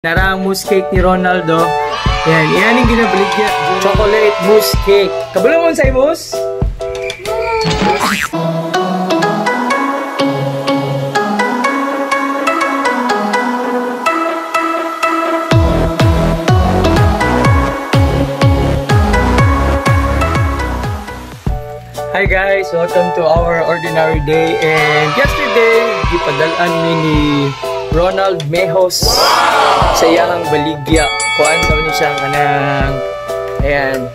Narang mousse cake ni Ronaldo. Yan, yan yung ginabaligya. Chocolate mousse cake. Kabalo mo sa mousse? Hi guys, welcome to our ordinary day. And yesterday, gipadalaan ni Ronald Mejos sa iyang baligya. Kuan sa ni siya kanang ayan,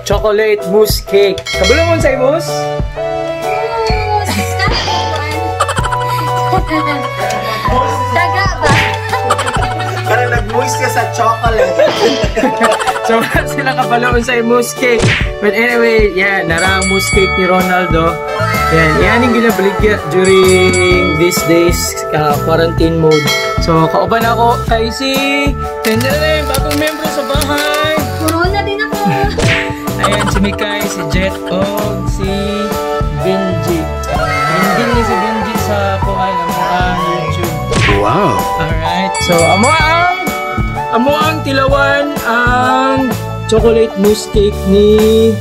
chocolate mousse cake. Kabalo mo sa mousse? Daga ba? Parang nag-moist ka sa chocolate. So sila kabalo sa mousse cake. But anyway, yeah, narang mousse cake ni Ronaldo. Yan yung ginabaligya during these days, quarantine mode. So, kauban ako kay si Tendere, bagong membro sa bahay. Corona din ako. Ayan, si Mikay, si Jet, o si Benji. Hindi ni si Benji sa kuhan ang YouTube. Wow! Alright, so amo ang tilawan ang chocolate mousse cake ni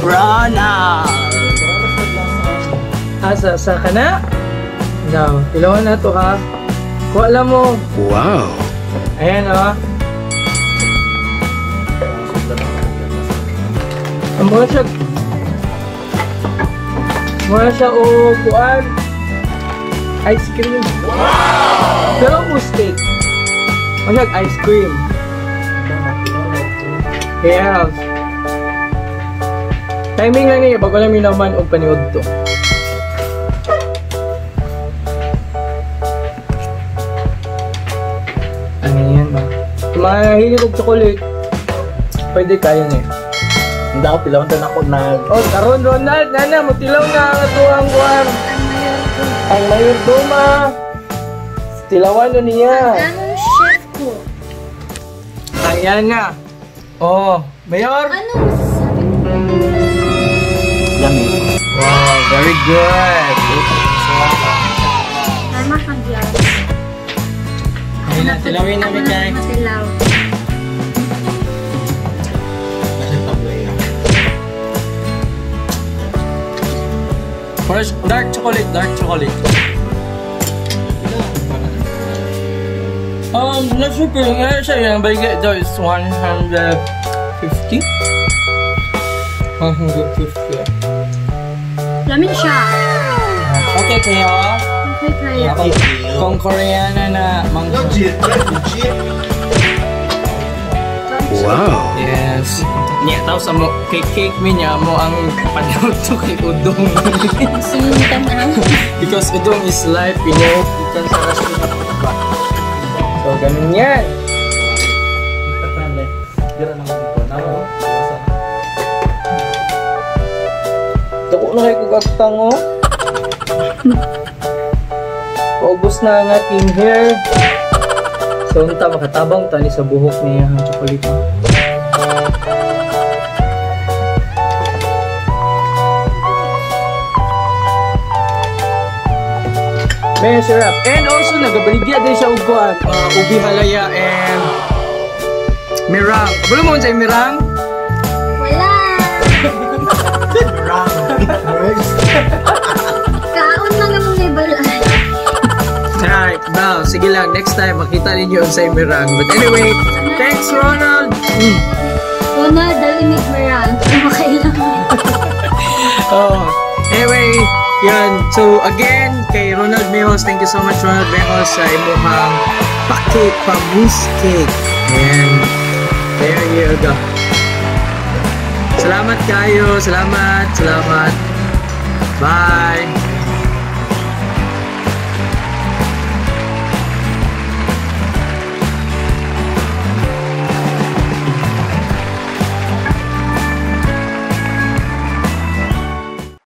Ronald. Asa sa kana? Daw, tilawan na to ha. Kuha lang mo. Wow! Ayan o. Mura siya o kuan. Ice cream. Wow! Pero mousse cake. Mura siya ice cream. Yeah. Timing lang niya. Bago namin naman o paniod to. Ayan ba? Kung mahilig og chocolate, pwede kaya niya. Hindi ako pilawan na ako nag... Oh, karon Ronald, nana, mutilaw na ang atuang kuwan. Ang mayordoma. Tilawan na niya. Ano chef ko? Ayan nga. Oh, Mayor. Ano masasabi mo? Yummy. Wow, very good. Tama kang yan. Ayun na, tilawin namin kay. Matilaw. First, dark chocolate, dark chocolate. Not super. Ano siya yung baligya daw is 150? 150. Lamin siya. Okay kayo? Okay, kaya. Kung Koreana na mangga. Wow! Yes. Niya, tapos mo, cake mi niya mo ang panuto kay udong. Sinuntan na. Because udong is life, you know. Ikan sa restaurant. So, ganun yan. Dako na kayo kagagtang, oh. Paubos na ang aking hair. So, unta makatabang tani sa buhok niya ang chocolate. May sarap. And also, nagabaligya din siya uguan. Ubi halaya and mirang. Kabalo mo sa mirang? Wala. Kaon lang ang may balaan. Alright, now, sige lang. Next time, makita ninyo sa mirang. But anyway, thanks Ronald! Una, dalimig marang. Kailangan. Oh, anyway, yan. So, again, kay Ronald Mejos, thank you so much, Ronald Mejos, sa imuhang pa-cake, pa-mousse cake. And there you go. Salamat kayo. Salamat. Bye.